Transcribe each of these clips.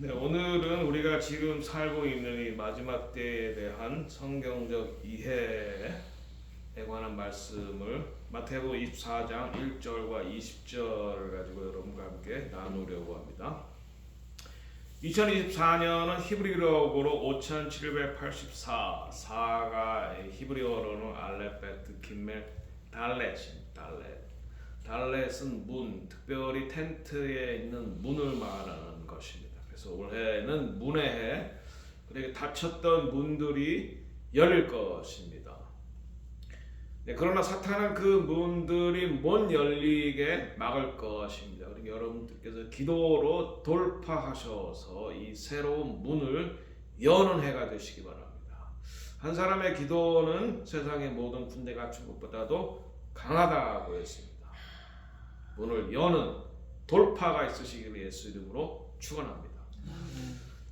네, 오늘은 우리가 지금 살고 있는 이 마지막 때에 대한 성경적 이해에 관한 말씀을 마태복음 24장 1절과 20절을 가지고 여러분과 함께 나누려고 합니다. 2024년은 히브리어로 5784, 4가 히브리어로는 알레베트, 김멜, 달렛입니다. 달렛은 문, 특별히 텐트에 있는 문을 말하는 것입니다. 그래서 올해는 문의 해, 그러니까 닫혔던 문들이 열릴 것입니다. 네, 그러나 사탄은 그 문들이 못 열리게 막을 것입니다. 그러니까 여러분들께서 기도로 돌파하셔서 이 새로운 문을 여는 해가 되시기 바랍니다. 한 사람의 기도는 세상의 모든 군대 갖춘 것보다도 강하다고 했습니다. 문을 여는 돌파가 있으시기를 예수 이름으로 축원합니다.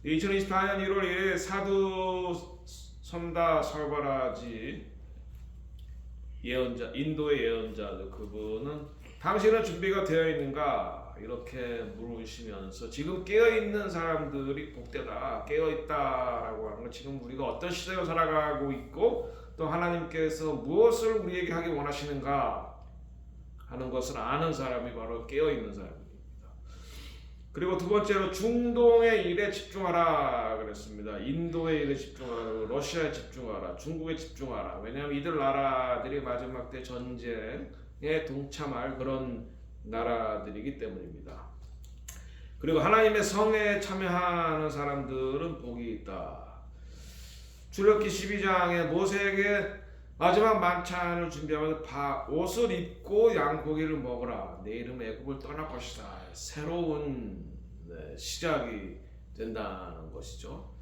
2024년 1월 1일 사두 선다 설바라지 예언자, 인도의 예언자들, 그분은 당신은 준비가 되어 있는가 이렇게 물으시면서 지금 깨어있는 사람들이 복되다, 깨어있다라고 하는 건 지금 우리가 어떤 시대를 살아가고 있고 또 하나님께서 무엇을 우리에게 하기 원하시는가 하는 것을 아는 사람이 바로 깨어있는 사람입니다. 그리고 두 번째로 중동의 일에 집중하라 그랬습니다. 인도의 일에 집중하라, 러시아에 집중하라, 중국에 집중하라. 왜냐하면 이들 나라들이 마지막 때 전쟁에 동참할 그런 나라들이기 때문입니다. 그리고 하나님의 성에 참여하는 사람들은 복이 있다. 출애굽기 12장에 모세에게 마지막 만찬을 준비하면서 옷을 입고 양고기를 먹으라. 내일은 애굽을 떠날 것이다. 새로운 시작이 된다는 것이죠.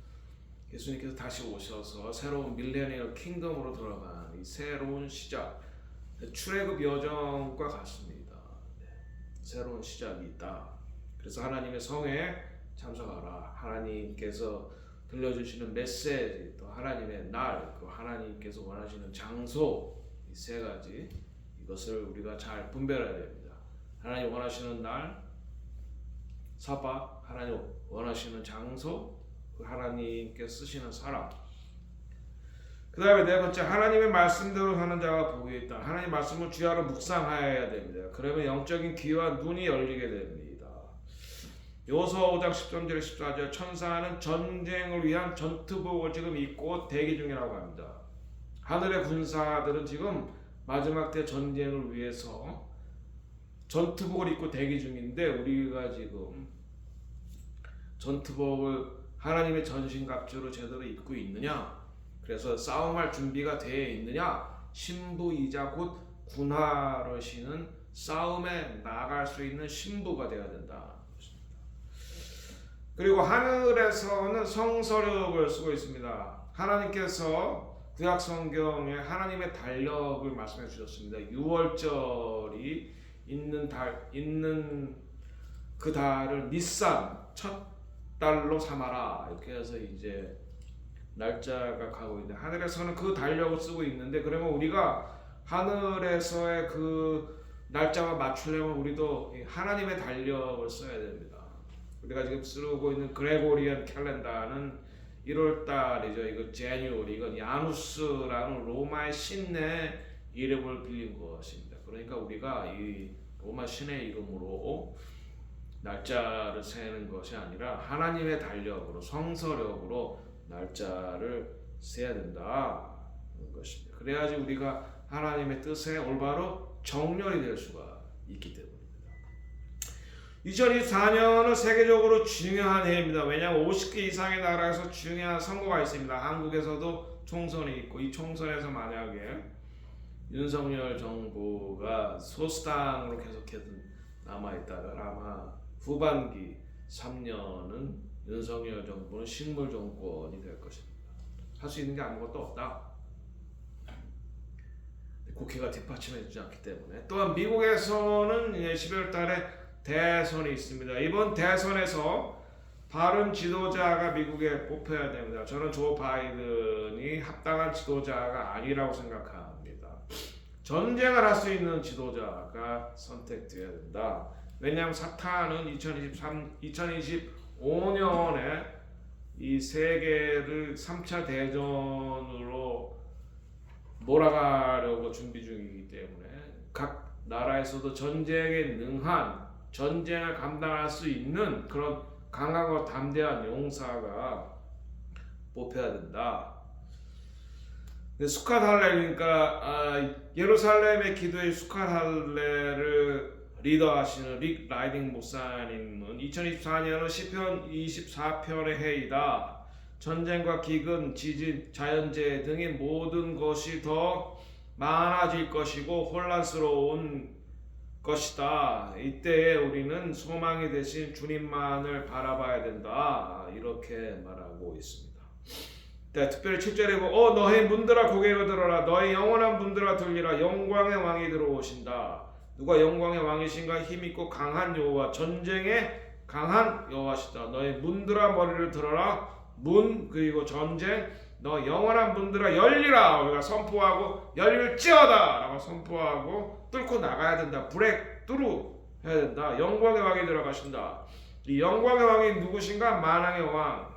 예수님께서 다시 오셔서 새로운 밀레니얼 킹덤으로 들어간 이 새로운 시작, 출애굽 여정과 같습니다. 새로운 시작이 있다. 그래서 하나님의 성에 참석하라. 하나님께서 들려주시는 메시지, 또 하나님의 날, 그 하나님께서 원하시는 장소, 이 세 가지, 이것을 우리가 잘 분별해야 됩니다. 하나님 원하시는 날, 사바, 하나님 원하시는 장소, 그 하나님께 쓰시는 사람. 그 다음에 네 번째, 하나님의 말씀대로 하는 자가 복이 있다. 하나님 말씀을 주야로 묵상하여야 됩니다. 그러면 영적인 귀와 눈이 열리게 됩니다. 요서 5장 13절 14절, 천사는 전쟁을 위한 전투복을 지금 입고 대기 중이라고 합니다. 하늘의 군사들은 지금 마지막 때 전쟁을 위해서 전투복을 입고 대기 중인데 우리가 지금 전투복을 하나님의 전신갑주로 제대로 입고 있느냐? 그래서 싸움할 준비가 되어 있느냐? 신부이자 곧 군화로시는 싸움에 나갈 수 있는 신부가 되어야 된다. 그리고 하늘에서는 성서력을 쓰고 있습니다. 하나님께서 구약 성경에 하나님의 달력을 말씀해 주셨습니다. 6월절이 있는 그 달을 니산 첫 달로 삼아라. 이렇게 해서 이제 날짜가 가고 있는데 하늘에서는 그 달력을 쓰고 있는데, 그러면 우리가 하늘에서의 그 날짜와 맞추려면 우리도 하나님의 달력을 써야 됩니다. 우리가 지금 쓰고 있는 그레고리안 캘렌더는 1월달이죠. 이거 제뉴얼, 이건 야누스라는 로마의 신의 이름을 빌린 것입니다. 그러니까 우리가 이 로마 신의 이름으로 날짜를 세는 것이 아니라 하나님의 달력으로, 성서력으로 날짜를 세야 된다는 것입니다. 그래야지 우리가 하나님의 뜻에 올바로 정렬이 될 수가 있기 때문입니다. 2024년은 세계적으로 중요한 해입니다. 왜냐하면 50개 이상의 나라에서 중요한 선거가 있습니다. 한국에서도 총선이 있고, 이 총선에서 만약에 윤석열 정부가 소수당으로 계속해서 남아있다면 아마 후반기 3년은 윤석열 정부는 식물 정권이 될 것입니다. 할 수 있는 게 아무것도 없다. 국회가 뒷받침해주지 않기 때문에. 또한 미국에서는 12월 달에 대선이 있습니다. 이번 대선에서 바른 지도자가 미국에 뽑혀야 됩니다. 저는 조 바이든이 합당한 지도자가 아니라고 생각합니다. 전쟁을 할 수 있는 지도자가 선택되어야 된다. 왜냐하면 사탄은 2025 5년에 이 세계를 3차 대전으로 몰아가려고 준비 중이기 때문에 각 나라에서도 전쟁에 능한, 전쟁을 감당할 수 있는 그런 강하고 담대한 용사가 뽑혀야 된다. 수캇 할례, 그러니까 예루살렘의 기도의 수캇 할례를 리더하시는 릭 라이딩 목사님은 2024년은 시편 24편의 해이다. 전쟁과 기근, 지진, 자연재해 등의 모든 것이 더 많아질 것이고 혼란스러운 것이다. 이때에 우리는 소망이 되신 주님만을 바라봐야 된다. 이렇게 말하고 있습니다. 특별히 7절에 보면 너희 문들아 고개를 들어라. 너희 영원한 문들아 들리라. 영광의 왕이 들어오신다. 누가 영광의 왕이신가? 힘있고 강한 여호와, 전쟁에 강한 여호와시다. 너희 문들아 머리를 들어라. 문 그리고 전쟁, 너 영원한 문들아 열리라. 우리가 선포하고 열릴지어다 라고 선포하고 뚫고 나가야 된다. 브레이크 뚜루 해야 된다. 영광의 왕이 들어가신다. 이 영광의 왕이 누구신가? 만왕의 왕.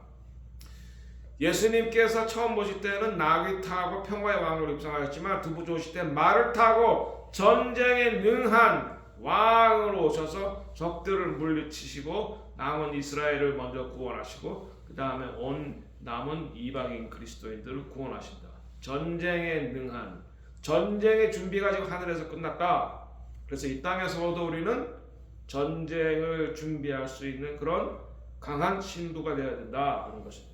예수님께서 처음 오실 때는 나귀 타고 평화의 왕으로 입성하셨지만 두 번째 오실 때 말을 타고 전쟁에 능한 왕으로 오셔서 적들을 물리치시고 남은 이스라엘을 먼저 구원하시고 그 다음에 온 남은 이방인 그리스도인들을 구원하신다. 전쟁에 능한, 전쟁의 준비가 지금 하늘에서 끝났다. 그래서 이 땅에서도 우리는 전쟁을 준비할 수 있는 그런 강한 신부가 되어야 된다 하는 것입니다.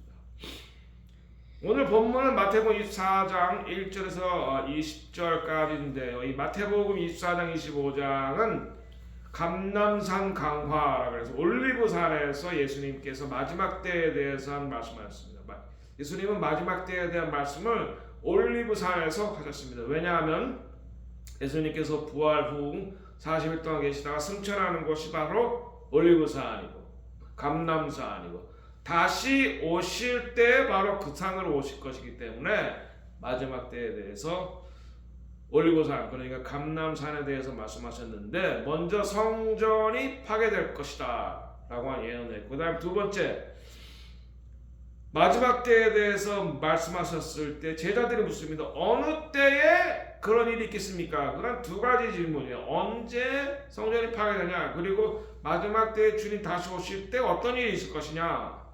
오늘 본문은 마태복음 24장 1절에서 20절까지인데요. 이 마태복음 24장 25장은 감람산 강화라 그래서 올리브산에서 예수님께서 마지막 때에 대해서 한 말씀하셨습니다. 예수님은 마지막 때에 대한 말씀을 올리브산에서 하셨습니다. 왜냐하면 예수님께서 부활 후 40일 동안 계시다가 승천하는 곳이 바로 올리브산이고 감람산이고 다시 오실 때 바로 그 산으로 오실 것이기 때문에 마지막 때에 대해서 올리브산, 그러니까 감람산에 대해서 말씀하셨는데 먼저 성전이 파괴될 것이다 라고 예언했고 그 다음 두 번째 마지막 때에 대해서 말씀하셨을 때 제자들이 묻습니다. 어느 때에 그런 일이 있겠습니까? 그런 두 가지 질문이에요. 언제 성전이 파괴되냐, 그리고 마지막 때에 주님 다시 오실 때 어떤 일이 있을 것이냐,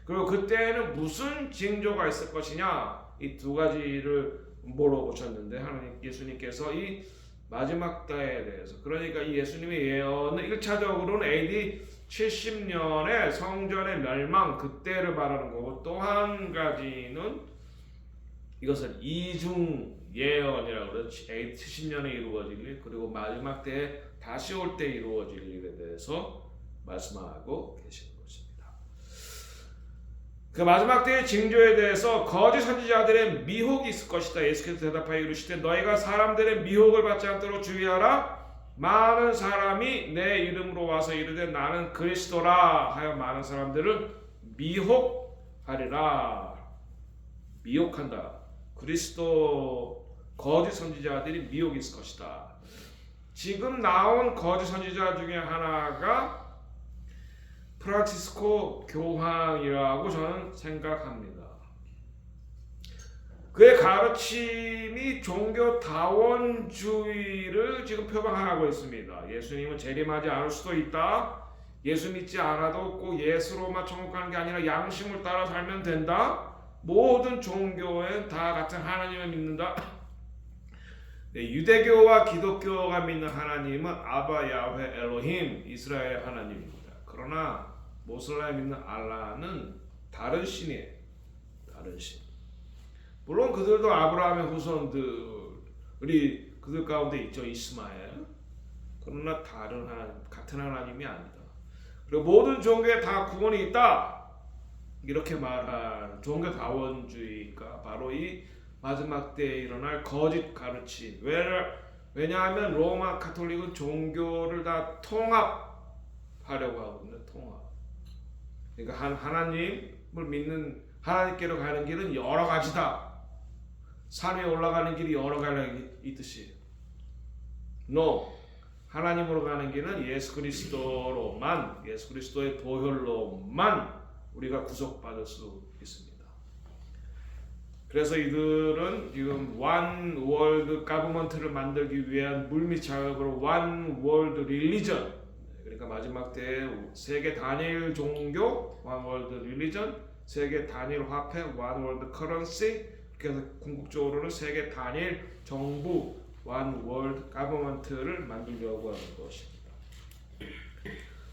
그리고 그때에는 무슨 징조가 있을 것이냐, 이 두 가지를 물어보셨는데 하나님 예수님께서 이 마지막 때에 대해서, 그러니까 이 예수님의 예언은 1차적으로는 AD 70년의 성전의 멸망 그때를 말하는 거고, 또 한 가지는 이것은 이중 예언이라고 그러죠. AD 70년에 이루어질 일, 그리고 마지막 때에 다시 올 때 이루어질 일에 대해서 말씀하고 계시는 것입니다. 그 마지막 때의 징조에 대해서 거짓 선지자들의 미혹이 있을 것이다. 예수께서 대답하여 이르시되 너희가 사람들의 미혹을 받지 않도록 주의하라. 많은 사람이 내 이름으로 와서 이르되 나는 그리스도라 하여 많은 사람들을 미혹하리라. 미혹한다. 그리스도 거짓 선지자들이 미혹이 있을 것이다. 지금 나온 거짓 선지자 중에 하나가 프란치스코 교황이라고 저는 생각합니다. 그의 가르침이 종교다원주의를 지금 표방하고 있습니다. 예수님은 재림하지 않을 수도 있다. 예수 믿지 않아도 꼭 예수로만 천국 가는 게 아니라 양심을 따라 살면 된다. 모든 종교엔 다 같은 하나님을 믿는다. 네, 유대교와 기독교가 믿는 하나님은 아바 야훼 엘로힘 이스라엘 하나님입니다. 그러나 모슬렘 믿는 알라는 다른 신이에요. 다른 신. 물론 그들도 아브라함의 후손들이 그들 가운데 있죠. 이스마엘. 그러나 다른 하나님, 같은 하나님이 아니다. 그리고 모든 종교에 다 구원이 있다. 이렇게 말하는 종교다원주의가 바로 이 마지막 때에 일어날 거짓 가르침. 왜냐하면 로마 카톨릭은 종교를 다 통합하려고 하거든요. 통합. 그러니까 하나님을 믿는, 하나님께로 가는 길은 여러 가지다. 산 위에 올라가는 길이 여러 가지가 있듯이. No. 하나님으로 가는 길은 예수 그리스도로만, 예수 그리스도의 보혈로만 우리가 구속받을 수 있습니다. 그래서 이들은 지금 One World Government를 만들기 위한 물밑 작업으로 One World Religion, 그러니까 마지막 때에 세계 단일 종교 One World Religion, 세계 단일 화폐 One World Currency, 그래서 궁극적으로는 세계 단일 정부 One World Government를 만들려고 하는 것입니다.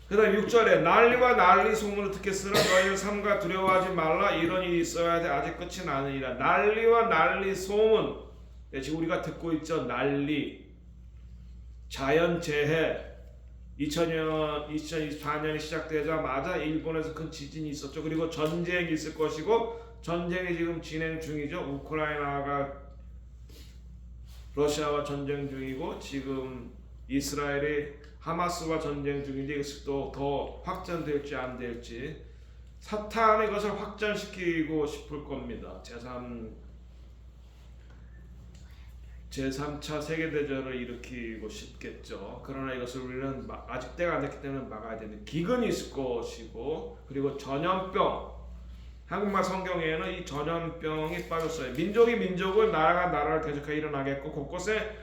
그 다음 6절에 난리와 난리 소문을 듣겠으나 너희는 삼가 두려워하지 말라. 이런 일이 있어야 돼. 아직 끝이 나느니라. 난리와 난리 소문. 지금 우리가 듣고 있죠. 난리, 자연재해. 2024년이 시작되자마자 일본에서 큰 지진이 있었죠. 그리고 전쟁이 있을 것이고 전쟁이 지금 진행 중이죠. 우크라이나가 러시아와 전쟁 중이고 지금 이스라엘이 하마스와 전쟁 중인데 이것이 또 더 확전될지 안 될지 사탄이 이것을 확전시키고 싶을 겁니다. 제3차 세계대전을 일으키고 싶겠죠. 그러나 이것을 우리는 아직 때가 안 됐기 때문에 막아야 됩니다. 기근이 있을 것이고 그리고 전염병, 한국말 성경에는 이 전염병이 빠졌어요. 민족이 민족을, 나라가 나라를 대적하여 일어나겠고 곳곳에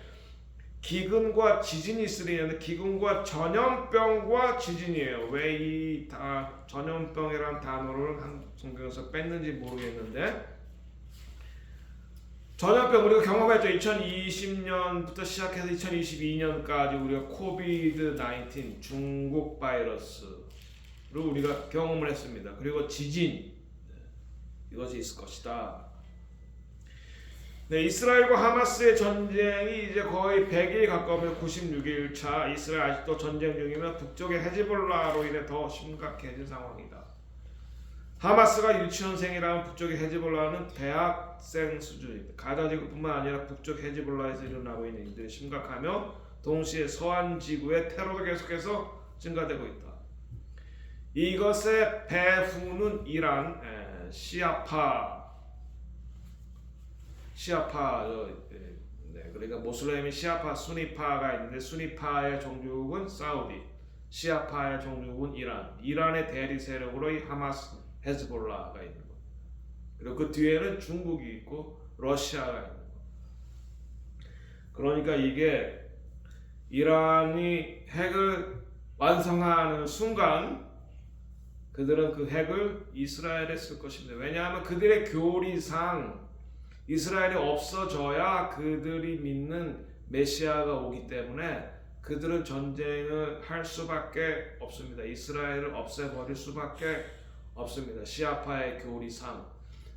기근과 지진이 있으리는데 기근과 전염병과 지진이에요. 왜 이 전염병이라는 단어를 한 성경에서 뺐는지 모르겠는데 전염병 우리가 경험했죠. 2020년부터 시작해서 2022년까지 우리가 코비드-19 중국 바이러스를 우리가 경험을 했습니다. 그리고 지진 이것이 있을 것이다. 네, 이스라엘과 하마스의 전쟁이 이제 거의 100일 가까우면 96일 차. 이스라엘 아직도 전쟁 중이면 북쪽의 헤즈볼라로 인해 더 심각해진 상황이다. 하마스가 유치원생이라면 북쪽의 헤즈볼라는 대학생 수준입니다. 가자 지구뿐만 아니라 북쪽 헤즈볼라에서 일어나고 있는 일들이 심각하며 동시에 서한 지구의 테러도 계속해서 증가되고 있다. 이것의 배후는 이란 그러니까 모슬렘이 시아파, 수니파가 있는데 수니파의 종족은 사우디, 시아파의 종족은 이란의 대리 세력으로 이 하마스, 헤즈볼라가 있는 것. 그리고 그 뒤에는 중국이 있고 러시아가 있는 것. 그러니까 이게 이란이 핵을 완성하는 순간 그들은 그 핵을 이스라엘에 쓸 것입니다. 왜냐하면 그들의 교리상 이스라엘이 없어져야 그들이 믿는 메시아가 오기 때문에 그들은 전쟁을 할 수밖에 없습니다. 이스라엘을 없애버릴 수밖에 없습니다. 시아파의 교리상.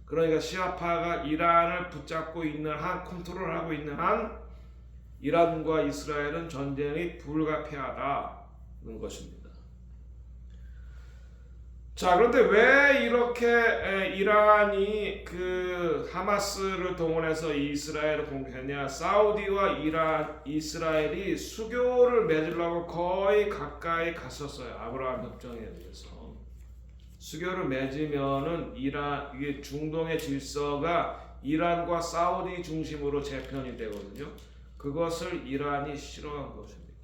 그러니까 시아파가 이란을 붙잡고 있는 한, 컨트롤하고 있는 한 이란과 이스라엘은 전쟁이 불가피하다는 것입니다. 자, 그런데 왜 이렇게 이란이 그 하마스를 동원해서 이스라엘을 공격했냐? 사우디와 이스라엘이 수교를 맺으려고 거의 가까이 갔었어요. 아브라함 협정에 의해서. 수교를 맺으면은 이게 중동의 질서가 이란과 사우디 중심으로 재편이 되거든요. 그것을 이란이 싫어한 것입니다.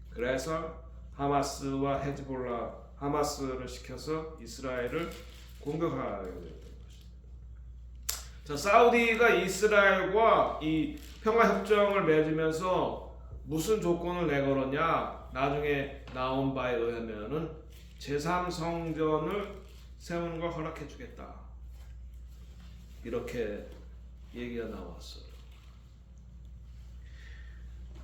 그래서 하마스와 헤즈볼라, 하마스를 시켜서 이스라엘을 공격하게 됐던 것입니다. 자, 사우디가 이스라엘과 이 평화협정을 맺으면서 무슨 조건을 내걸었냐? 나중에 나온 바에 의하면은 제3성전을 세우는 걸 허락해 주겠다. 이렇게 얘기가 나왔어요.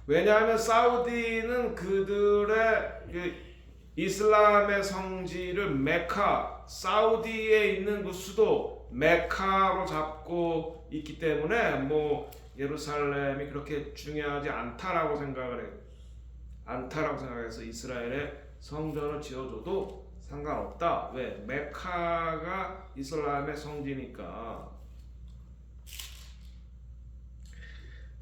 왜냐하면 사우디는 그들의 이슬람의 성지를 메카, 사우디에 있는 그 수도 메카로 잡고 있기 때문에 뭐 예루살렘이 그렇게 중요하지 않다라고 생각해서 이스라엘에 성전을 지어줘도 상관없다. 왜? 메카가 이슬람의 성지니까.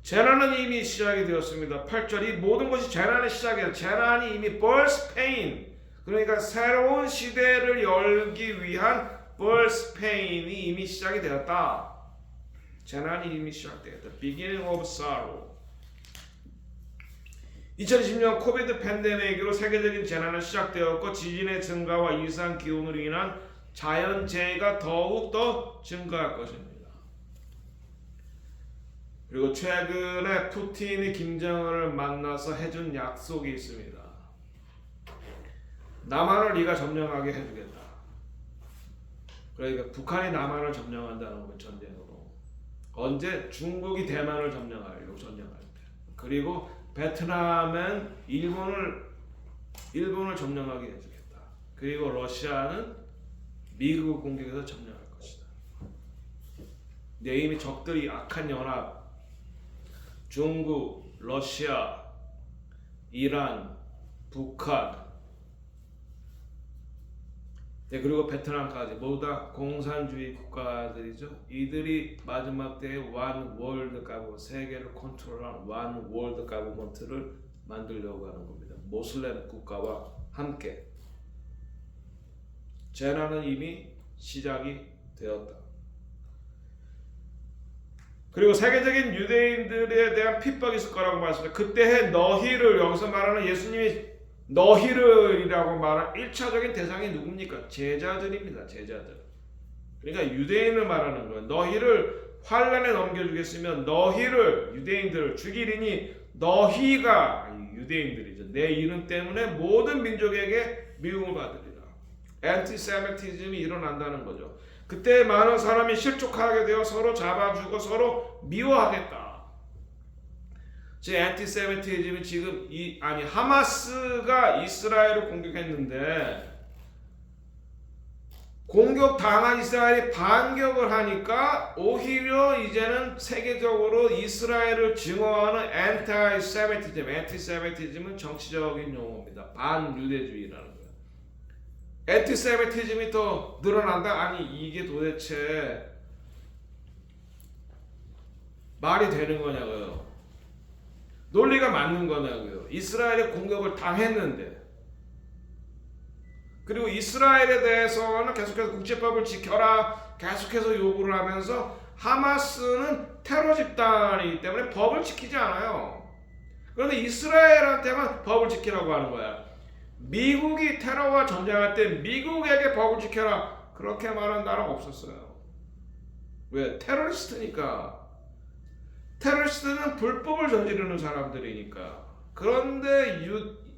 재난은 이미 시작이 되었습니다. 8절, 이 모든 것이 재난의 시작이에요. 재난이 이미 birth pain, 그러니까 새로운 시대를 열기 위한 birth pain이 이미 시작이 되었다. 재난이 이미 시작되었다. beginning of sorrow. 2020년 코비드 팬데믹으로 세계적인 재난은 시작되었고 지진의 증가와 이상 기온으로 인한 자연재해가 더욱 더 증가할 것입니다. 그리고 최근에 푸틴이 김정은을 만나서 해준 약속이 있습니다. 남한을 네가 점령하게 해주겠다. 그러니까 북한이 남한을 점령한다는 거예요. 전쟁으로. 언제? 중국이 대만을 점령하려고 전쟁할 때. 그리고 베트남은 일본을 점령하게 해주겠다. 그리고 러시아는 미국을 공격해서 점령할 것이다. 근데 이미 적들이 악한 연합, 중국, 러시아, 이란, 북한, 네, 그리고 베트남까지 모두 다 공산주의 국가들이죠. 이들이 마지막 때에 One World Government, 세계를 컨트롤한 One World Government를 만들려고 하는 겁니다. 모슬렘 국가와 함께. 재난은 이미 시작이 되었다. 그리고 세계적인 유대인들에 대한 핍박이 있을 거라고 말했습니다. 그때의 너희를, 여기서 말하는 예수님이 너희를이라고 말한 1차적인 대상이 누굽니까? 제자들입니다. 제자들. 그러니까 유대인을 말하는 거예요. 너희를 환난에 넘겨주겠으면 너희를, 유대인들을 죽이리니 너희가, 유대인들이죠, 내 이름 때문에 모든 민족에게 미움을 받으리라. 엔티세미티즘이 일어난다는 거죠. 그때 많은 사람이 실족하게 되어 서로 잡아주고 서로 미워하겠다. 제 엔티세미티즘이 지금 하마스가 이스라엘을 공격했는데 공격당한 이스라엘이 반격을 하니까 오히려 이제는 세계적으로 이스라엘을 증오하는 엔티세미티즘은 정치적인 용어입니다. 반유대주의라는 거예요. 엔티세미티즘이 더 늘어난다? 아니 이게 도대체 말이 되는 거냐고요. 논리가 맞는 거냐고요. 이스라엘의 공격을 당했는데, 그리고 이스라엘에 대해서는 계속해서 국제법을 지켜라 계속해서 요구를 하면서 하마스는 테러 집단이기 때문에 법을 지키지 않아요. 그런데 이스라엘한테만 법을 지키라고 하는 거야. 미국이 테러와 전쟁할 때 미국에게 법을 지켜라 그렇게 말한 나라가 없었어요. 왜? 테러리스트니까. 테러리스트는 불법을 저지르는 사람들이니까. 그런데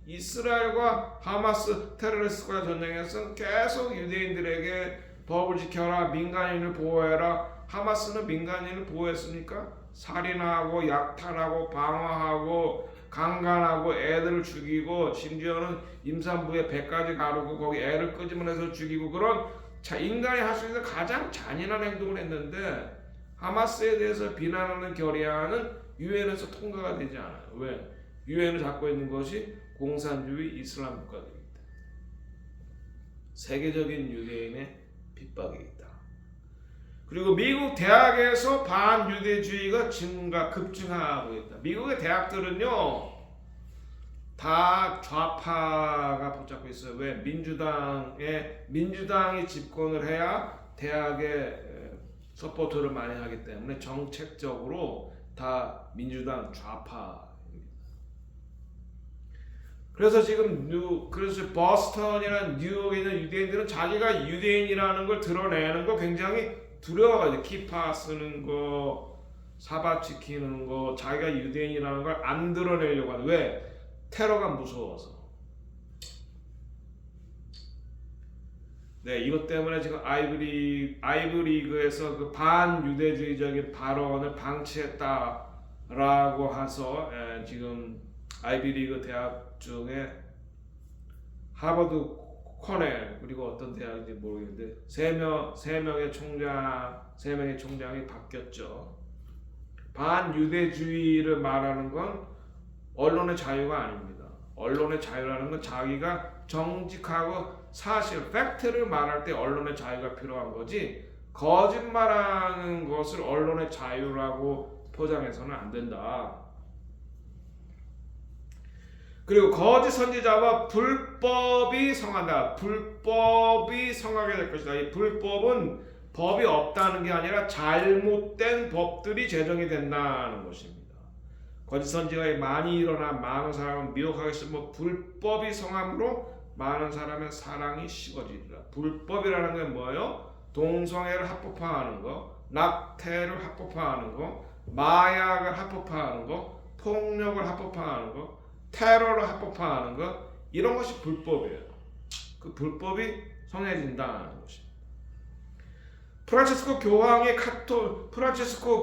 이스라엘과 하마스 테러리스트가 전쟁에서 계속 유대인들에게 법을 지켜라, 민간인을 보호해라. 하마스는 민간인을 보호했습니까? 살인하고 약탈하고 방화하고 강간하고 애들을 죽이고 심지어는 임산부에 배까지 가르고 거기 애를 끄집어내서 죽이고 그런 인간이 할 수 있는 가장 잔인한 행동을 했는데 하마스에 대해서 비난하는 결의안은 유엔에서 통과가 되지 않아요. 왜? 유엔을 잡고 있는 것이 공산주의 이슬람 국가들이기 때문에. 세계적인 유대인의 핍박이 있다. 그리고 미국 대학에서 반유대주의가 급증하고 있다. 미국의 대학들은요 다 좌파가 붙잡고 있어요. 왜? 민주당이 집권을 해야 대학에 서포트를 많이 하기 때문에 정책적으로 다 민주당 좌파입니다. 그래서 지금 그래서 버스턴이나 뉴욕에 있는 유대인들은 자기가 유대인이라는 걸 드러내는 거 굉장히 두려워가지고 키파 쓰는 거, 사바 지키는 거, 자기가 유대인이라는 걸 안 드러내려고 하는. 왜? 테러가 무서워서. 네, 이것 때문에 지금 아이브리그에서 그 반유대주의적인 발언을 방치했다라고 해서 지금 아이비리그 대학 중에 하버드, 코넬 그리고 어떤 대학인지 모르겠는데 세 명의 총장이 바뀌었죠. 반유대주의를 말하는 건 언론의 자유가 아닙니다. 언론의 자유라는 건 자기가 정직하고 사실, 팩트를 말할 때 언론의 자유가 필요한 거지 거짓말하는 것을 언론의 자유라고 포장해서는 안 된다. 그리고 거짓 선지자와 불법이 성한다. 불법이 성하게 될 것이다. 이 불법은 법이 없다는 게 아니라 잘못된 법들이 제정이 된다는 것입니다. 거짓 선지자가 많이 일어나 많은 사람을 미혹하겠으며 불법이 성함으로 많은 사람의 사랑이 식어지리라. 불법이라는 게 뭐예요? 동성애를 합법화하는 거, 낙태를 합법화하는 거, 마약을 합법화하는 거, 폭력을 합법화하는 거, 테러를 합법화하는 거, 이런 것이 불법이에요. 그 불법이 성해진다는 것입니다. 프란체스코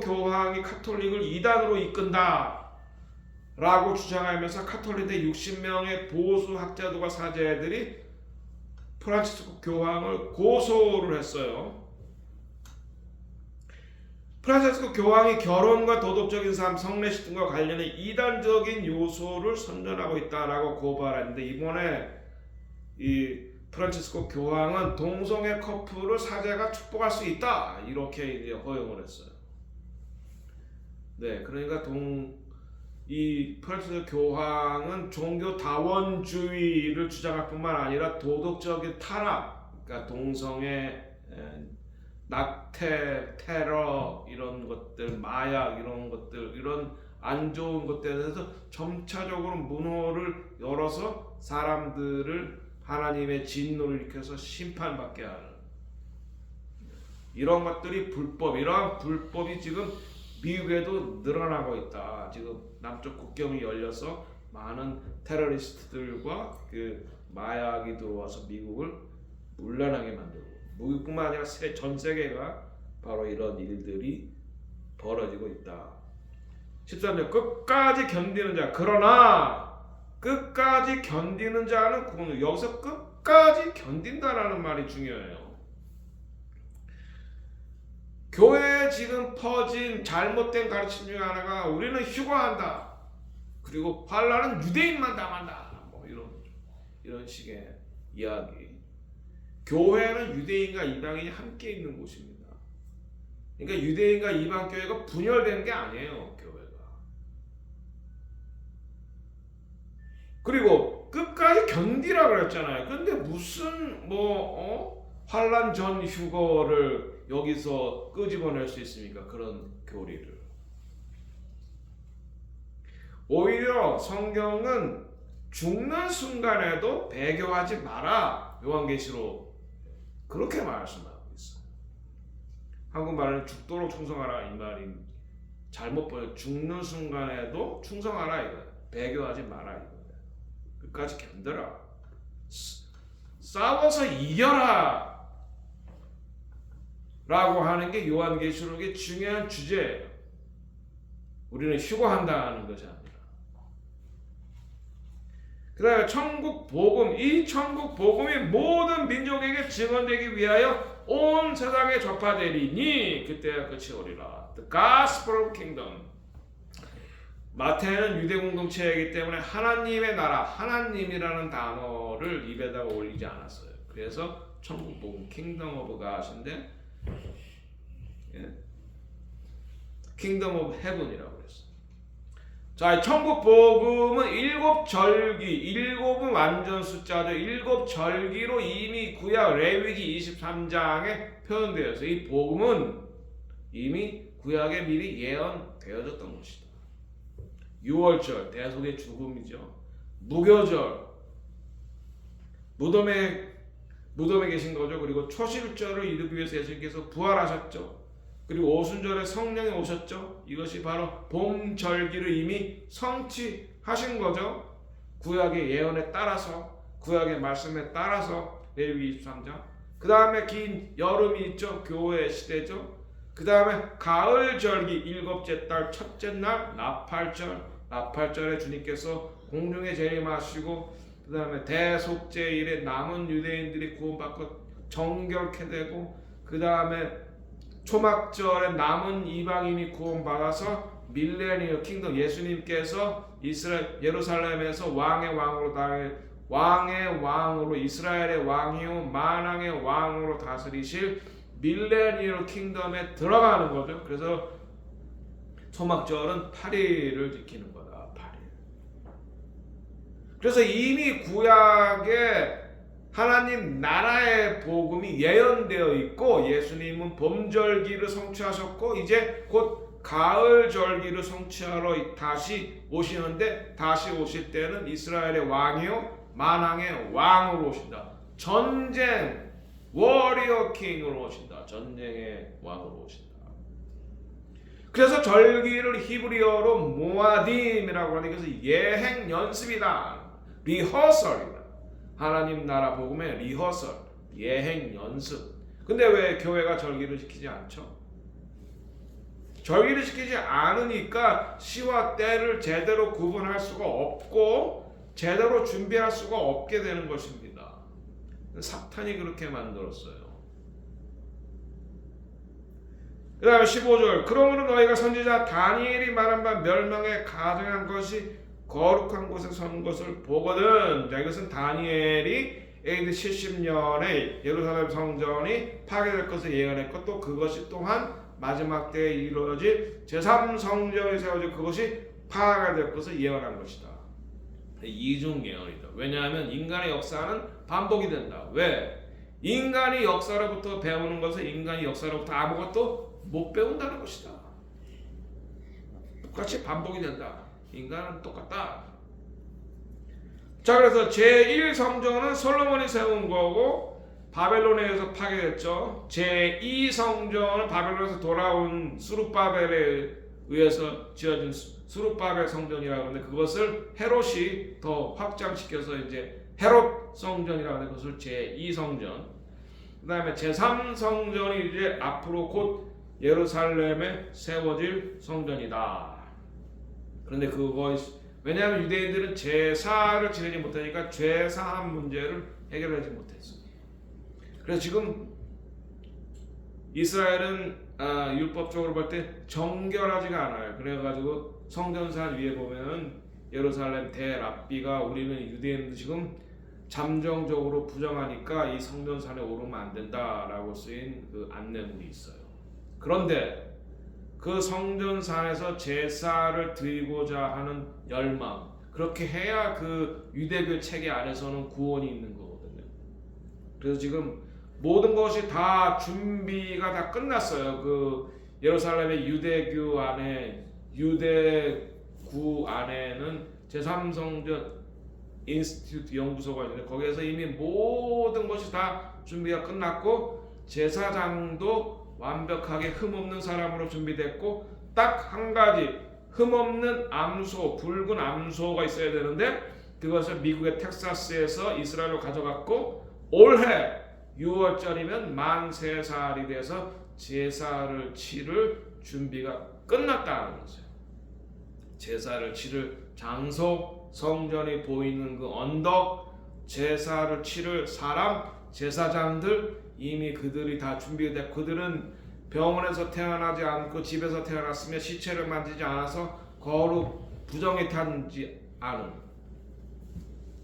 교황이 카톨릭을 이단으로 이끈다 라고 주장하면서 카톨릭대 60명의 보수 학자들과 사제들이 프란체스코 교황을 고소를 했어요. 프란체스코 교황이 결혼과 도덕적인 삶, 성례식 등과 관련해 이단적인 요소를 선전하고 있다라고 고발했는데, 이번에 이 프란체스코 교황은 동성애 커플을 사제가 축복할 수 있다 이렇게 이제 허용을 했어요. 네, 그러니까 이 프란체스코 교황은 종교 다원주의를 주장할 뿐만 아니라 도덕적인 타락, 그러니까 동성애, 낙태, 테러 이런 것들, 마약 이런 것들, 이런 안 좋은 것들에 대해서 점차적으로 문호를 열어서 사람들을 하나님의 진노를 일으켜서 심판받게 하는 이런 것들이 불법, 이러한 불법이 지금 미국에도 늘어나고 있다. 지금 남쪽 국경이 열려서 많은 테러리스트들과 그 마약이 들어와서 미국을 문란하게 만들고, 미국뿐만 아니라 전 세계가 바로 이런 일들이 벌어지고 있다. 13절, 끝까지 견디는 자, 그러나 끝까지 견디는 자는 구원을, 여기서 끝까지 견딘다라는 말이 중요해요. 교회에 지금 퍼진 잘못된 가르침 중에 하나가 우리는 휴거한다, 그리고 환난은 유대인만 당한다, 뭐 이런 식의 이야기. 교회는 유대인과 이방인이 함께 있는 곳입니다. 그러니까 유대인과 이방 교회가 분열된 게 아니에요, 교회가. 그리고 끝까지 견디라 그랬잖아요. 근데 무슨 환난 전 휴거를 여기서 끄집어낼 수 있습니까? 그런 교리를. 오히려 성경은 죽는 순간에도 배교하지 마라, 요한계시록 그렇게 말씀하고 있어요. 한국말은 죽도록 충성하라 이 말이 잘못 보여. 죽는 순간에도 충성하라 이거예요. 배교하지 마라 이거예요. 끝까지 견뎌라, 싸워서 이겨라 라고 하는 게 요한계시록의 중요한 주제예요. 우리는 휴거한다는 것이 아니라. 그 다음에 천국 복음, 이 천국 복음이 모든 민족에게 증언되기 위하여 온 세상에 전파되리니 그때가 끝이 오리라. The Gospel of Kingdom. 마태는 유대 공동체이기 때문에 하나님의 나라, 하나님이라는 단어를 입에다가 올리지 않았어요. 그래서 천국 복음, Kingdom of God인데, Kingdom of Heaven이라고 그랬어요. 자, 천국 복음은 일곱 절기, 일곱은 완전 숫자죠. 일곱 절기로 이미 구약 레위기 23장에 표현되어 있어요. 이 복음은 이미 구약에 미리 예언되어졌던 것이다. 유월절, 대속의 죽음이죠. 무교절, 무덤에 계신 거죠. 그리고 초실절을 이루기 위해서 예수님께서 부활하셨죠. 그리고 오순절에 성령이 오셨죠. 이것이 바로 봄절기를 이미 성취하신 거죠. 구약의 예언에 따라서, 구약의 말씀에 따라서. 레위기 23장. 그 다음에 긴 여름이 있죠. 교회 시대죠. 그 다음에 가을절기, 일곱째 달 첫째 날 나팔절. 나팔절에 주님께서 공중에 재림하시고, 그 다음에 대속죄일에 남은 유대인들이 구원받고 정결케 되고, 그 다음에 초막절에 남은 이방인이 구원받아서 밀레니얼 킹덤, 예수님께서 예루살렘에서 왕의 왕으로 이스라엘의 왕이요 만왕의 왕으로 다스리실 밀레니얼 킹덤에 들어가는 거죠. 그래서 초막절은 8일을 지키는 거다. 8일. 그래서 이미 구약에 하나님 나라의 복음이 예언되어 있고, 예수님은 봄절기를 성취하셨고, 이제 곧 가을 절기를 성취하러 다시 오시는데, 다시 오실 때는 이스라엘의 왕이요 만왕의 왕으로 오신다. 전쟁 워리어 킹으로 오신다. 전쟁의 왕으로 오신다. 그래서 절기를 히브리어로 모아딤이라고 하는 것은 예행 연습이다. 리허설이다. 하나님 나라 복음의 리허설, 예행 연습. 근데 왜 교회가 절기를 지키지 않죠? 절기를 지키지 않으니까 시와 때를 제대로 구분할 수가 없고 제대로 준비할 수가 없게 되는 것입니다. 사탄이 그렇게 만들었어요. 그 다음에 15절, 그러므로 너희가 선지자 다니엘이 말한 바 멸망에 가증한 것이 거룩한 곳에 선 것을 보거든. 자, 이것은 다니엘이 AD 70년에 예루살렘 성전이 파괴될 것을 예언했고, 또 그것이 또한 마지막 때에 이루어질 제3성전이 세워질 그것이 파괴될 것을 예언한 것이다. 이중 예언이다. 왜냐하면 인간의 역사는 반복이 된다. 왜? 인간이 역사로부터 배우는 것은 인간이 역사로부터 아무것도 못 배운다는 것이다. 똑같이 반복이 된다. 인간은 똑같다. 자, 그래서 제1성전은 솔로몬이 세운 거고 바벨론에 의해서 파괴됐죠. 제2성전은 바벨론에서 돌아온 수룹바벨에 의해서 지어진 수룹바벨 성전이라고 하는데, 그것을 헤롯이 더 확장시켜서 이제 헤롯 성전이라고 하는 것을 제2성전. 그 다음에 제3성전이 이제 앞으로 곧 예루살렘에 세워질 성전이다. 그런데 그거, 왜냐하면 유대인들은 제사를 지내지 못하니까 죄사함 문제를 해결하지 못했어요. 그래서 지금 이스라엘은 율법적으로 볼 때 정결하지가 않아요. 그래가지고 성전산 위에 보면 예루살렘 대랍비가 우리는 유대인들 지금 잠정적으로 부정하니까 이 성전산에 오르면 안 된다라고 쓰인 그 안내문이 있어요. 그런데 그 성전산에서 제사를 드리고자 하는 열망, 그렇게 해야 그 유대교 체계 안에서는 구원이 있는 거거든요. 그래서 지금 모든 것이 다 준비가 다 끝났어요. 그 예루살렘의 유대교 안에, 유대구 안에는 제3성전 인스티튜트 연구소가 있는데, 거기에서 이미 모든 것이 다 준비가 끝났고 제사장도 완벽하게 흠없는 사람으로 준비됐고, 딱 한 가지 흠없는 암소, 붉은 암소가 있어야 되는데 그것을 미국의 텍사스에서 이스라엘로 가져갔고, 올해 6월절이면 만 3살이 돼서 제사를 치를 준비가 끝났다는 거죠. 제사를 치를 장소, 성전이 보이는 그 언덕, 제사를 치를 사람, 제사장들, 이미 그들이 다 준비됐고, 그들은 병원에서 태어나지 않고 집에서 태어났으며 시체를 만지지 않아서 거룩 부정에 타지 않은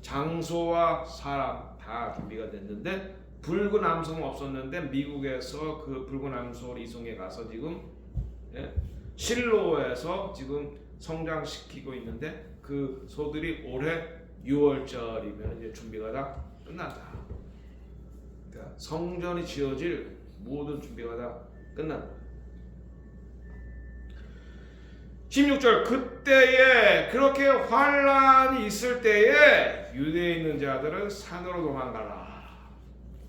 장소와 사람 다 준비가 됐는데, 붉은 암소는 없었는데 미국에서 그 붉은 암소를 이송해 가서 지금 실로에서 지금 성장시키고 있는데, 그 소들이 올해 6월절이면 이제 준비가 다 끝난다. 그러니까 성전이 지어질 모든 준비가 다 끝난다. 16절, 그때에 그렇게 환란이 있을 때에 유대에 있는 자들은 산으로 도망가라.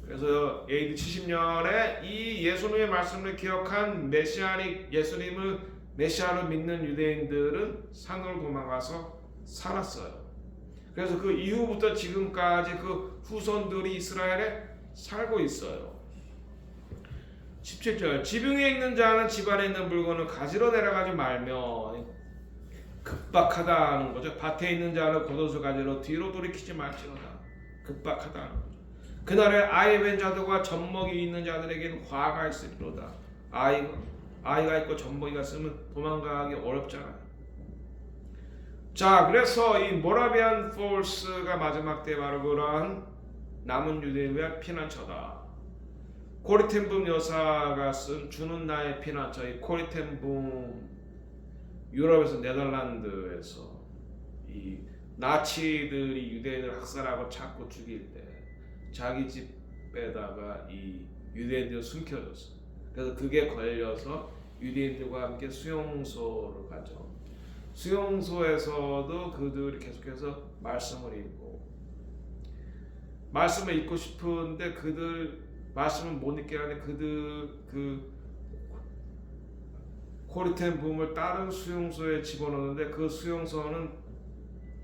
그래서 AD 70년에 이 예수님의 말씀을 기억한 메시아닉 예수님을 메시아를 믿는 유대인들은 산으로 도망가서 살았어요. 그래서 그 이후부터 지금까지 그 후손들이 이스라엘에 살고 있어요. 17절, 지붕에 있는 자는 집안에 있는 물건을 가지러 내려가지 말며, 급박하다는 거죠. 밭에 있는 자는 겉옷을 가지러 뒤로 돌이키지 말지어다. 급박하다는 거죠. 그날에 아이 뵌 자들과 젖먹이 있는 자들에게는 화가 있으리로다. 아이가 있고 젖먹이가 있으면 도망가기 어렵잖아요. 자, 그래서 이 모라비안 폴스가 마지막 때 바로 그러한 남은 유대인을 위한 피난처다. 코리텐붐 여사가 쓴 주는 나의 피난처. 이 코리텐붐, 유럽에서 네덜란드에서 이 나치들이 유대인을 학살하고 찾고 죽일 때 자기 집에다가 이 유대인들 숨겨줬어. 그래서 그게 걸려서 유대인들과 함께 수용소를 가죠. 수용소에서도 그들이 계속해서 말씀을 읽고, 말씀을 읽고 싶은데 그들 말씀을 못 읽게 하는데 그들 그 코리텐 붐을 다른 수용소에 집어넣는데 그 수용소는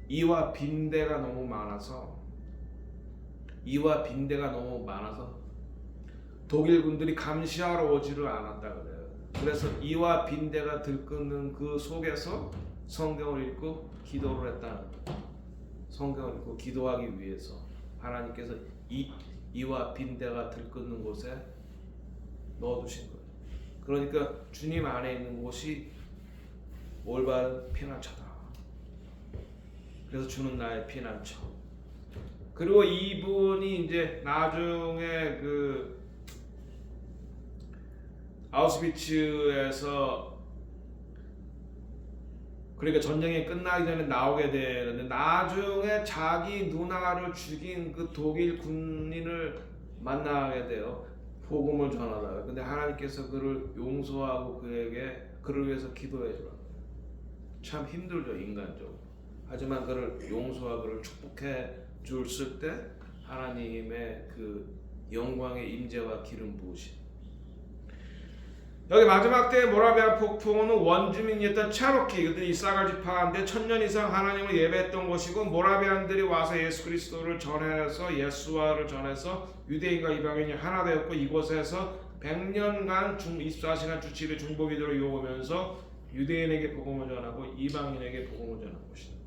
이와 빈대가 너무 많아서 독일 군들이 감시하러 오지를 않았다 그래요. 그래서 이와 빈대가 들끓는 그 속에서 성경을 읽고 기도를 했다는 거예요. 성경을 읽고 기도하기 위해서 하나님께서 이와 빈대가 들끓는 곳에 넣어두신 거예요. 그러니까 주님 안에 있는 곳이 올바른 피난처다. 그래서 주는 나의 피난처. 그리고 이분이 이제 나중에 그 아우슈비츠에서, 그러니까 전쟁이 끝나기 전에 나오게 되는데 나중에 자기 누나를 죽인 그 독일 군인을 만나게 돼요. 복음을 전하다가. 근데 하나님께서 그를 용서하고 그를 위해서 기도해 주라. 참 힘들죠, 인간적으로. 하지만 그를 용서하고 그를 축복해 줬을 때 하나님의 그 영광의 임재와 기름 부으심. 여기 마지막 때 모라비안 폭풍은 원주민이었던 체로키, 그들이 이사갈 지파인데 1000년 이상 하나님을 예배했던 곳이고, 모라비안들이 와서 예수 그리스도를 전해서 예수와를 전해서 유대인과 이방인이 하나 되었고, 이곳에서 100년간 24시간 주치의 중보기도를 이어오면서 유대인에게 복음을 전하고 이방인에게 복음을 전한 곳이다.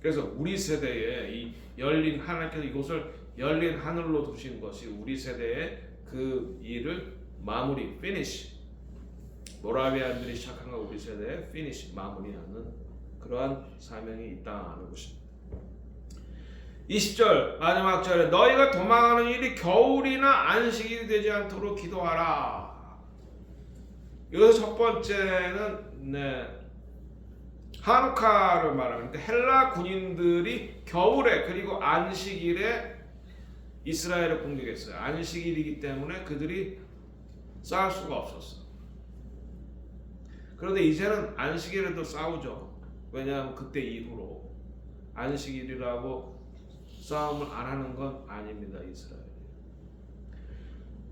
그래서 우리 세대에 이 열린, 하나님께서 이곳을 열린 하늘로 두신 것이 우리 세대의 그 일을 마무리, finish. 모라비안들이 시작한 거 우리 세대에 finish, 마무리하는 그러한 사명이 있다는 것입니다. 20절 마지막 절에 너희가 도망하는 일이 겨울이나 안식일이 되지 않도록 기도하라. 여기서 첫 번째는 하누카를 말하는데, 헬라 군인들이 겨울에 그리고 안식일에 이스라엘을 공격했어요. 안식일이기 때문에 그들이 싸울 수가 없었어. 그런데 이제는 안식일에도 싸우죠. 왜냐하면 그때 이후로 안식일이라고 싸움을 안 하는 건 아닙니다, 이스라엘.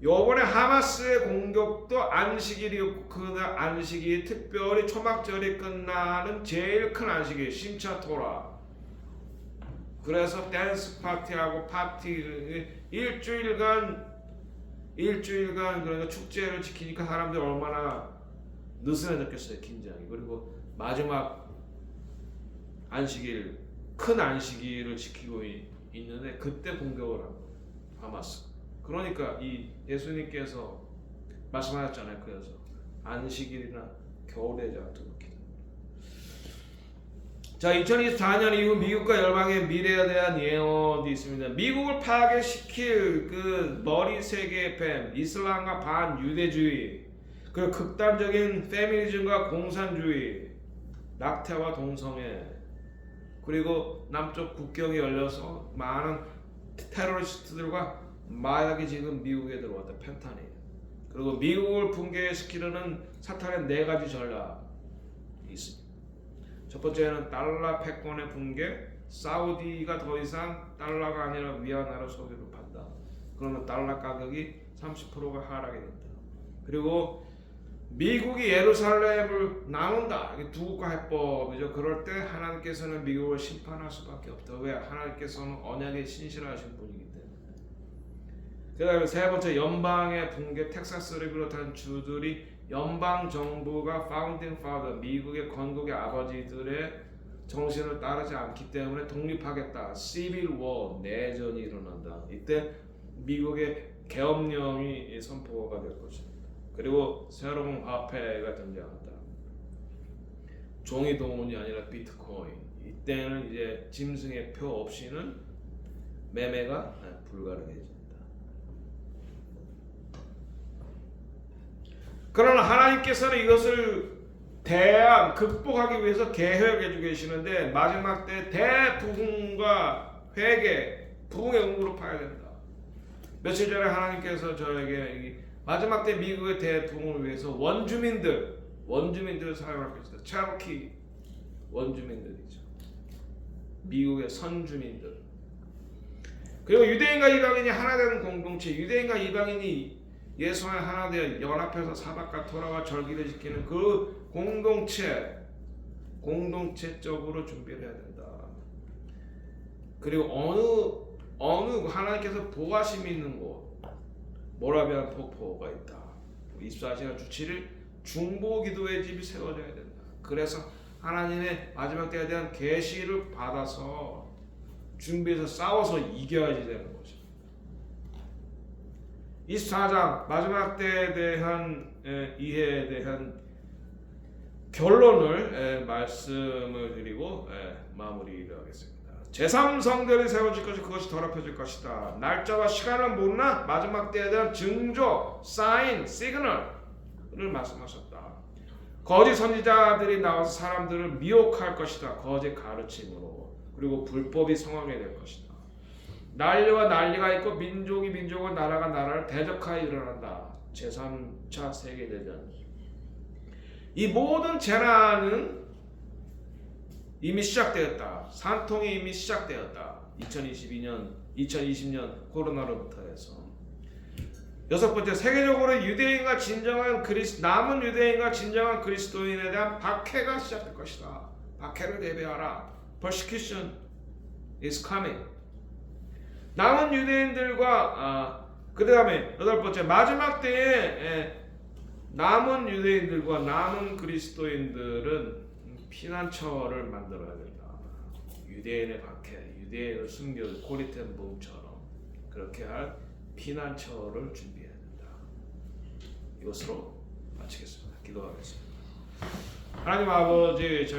요번에 하마스의 공격도 안식일이었고, 그 안식일이 특별히 초막절이 끝나는 제일 큰 안식일, 심차 토라. 그래서 댄스 파티하고 일주일간 그러니까 축제를 지키니까 사람들이 얼마나 느슨해졌겠어요, 긴장이. 그리고 마지막 안식일, 큰 안식일을 지키고 있는데 그때 공격을 한 거예요, 하마스. 그러니까 이 예수님께서 말씀하셨잖아요. 그래서 안식일이나 겨울에 되지 않도록 기도. 자, 2024년 이후 미국과 열방의 미래에 대한 예언이 있습니다. 미국을 파괴시킬 그 머리 세계의 뱀, 이슬람과 반유대주의, 그리고 극단적인 페미니즘과 공산주의, 낙태와 동성애, 그리고 남쪽 국경이 열려서 많은 테러리스트들과 마약이 지금 미국에 들어왔다. 펜타닐. 그리고 미국을 붕괴시키려는 사탄의 4가지 전략이 있습니다. 첫 번째는 달러 패권의 붕괴. 사우디가 더 이상 달러가 아니라 위안화로 소비를 판다. 그러면 달러 가격이 30%가 하락이 된다. 그리고 미국이 예루살렘을 나눈다. 이게 두 국가 해법이죠. 그럴 때 하나님께서는 미국을 심판할 수밖에 없다. 왜? 하나님께서는 언약에 신실하신 분이기 때문에. 그 다음에 세 번째, 연방의 붕괴. 텍사스를 비롯한 주들이 연방 정부가 파운딩 파더, 미국의 건국의 아버지들의 정신을 따르지 않기 때문에 독립하겠다. 시빌 워, 내전이 일어난다. 이때 미국의 계엄령이 선포가 될 것입니다. 그리고 새로운 화폐가 등장한다. 종이 돈이 아니라 비트코인. 이때는 이제 짐승의 표 없이는 매매가 불가능해진다. 그러나 하나님께서는 이것을 극복하기 위해서 계획해주고 계시는데, 마지막 때 대부흥과 회개, 부흥의 응으로 파야 된다. 며칠 전에 하나님께서 저에게 마지막 때 미국의 대통령을 위해서 원주민들을 사용할 것이다. 체로키 원주민들이죠. 미국의 선주민들. 그리고 유대인과 이방인이 하나 되는 공동체, 유대인과 이방인이 예수 안에 하나 되어 연합해서 사박과 토라와 절기를 지키는 그 공동체적으로 준비를 해야 된다. 그리고 어느 하나님께서 보호하심이 있는 곳, 모라비안 폭포가 있다. 24시간 주 7일 중보 기도의 집이 세워져야 된다. 그래서 하나님의 마지막 때에 대한 계시를 받아서 준비해서 싸워서 이겨야지 되는 거죠. 24장 마지막 때에 대한 이해에 대한 결론을 말씀을 드리고 마무리를 하겠습니다. 제3성전이 세워질 것이 그것이 더럽혀질 것이다. 날짜와 시간을 모르나 마지막 때에 대한 징조, 사인, 시그널을 말씀하셨다. 거짓 선지자들이 나와서 사람들을 미혹할 것이다. 거짓 가르침으로. 그리고 불법이 성하게 될 것이다. 난리와 난리가 있고 민족이 민족과 나라가 나라를 대적하여 일어난다. 제3차 세계대전. 이 모든 재난은 이미 시작되었다. 산통이 이미 시작되었다. 2020년 코로나로부터 해서. 여섯 번째, 세계적으로 남은 유대인과 진정한 그리스도인에 대한 박해가 시작될 것이다. 박해를 대비하라. Persecution is coming. 남은 유대인들과 그 다음에 여덟 번째, 마지막 때에 남은 유대인들과 남은 그리스도인들은 피난처를 만들어야 된다. 유대인의 박해, 유대인을 숨겨 고리된 붕처럼 그렇게 할 피난처를 준비해야 된다. 이것으로 마치겠습니다. 기도하겠습니다. 하나님 아버지, 저희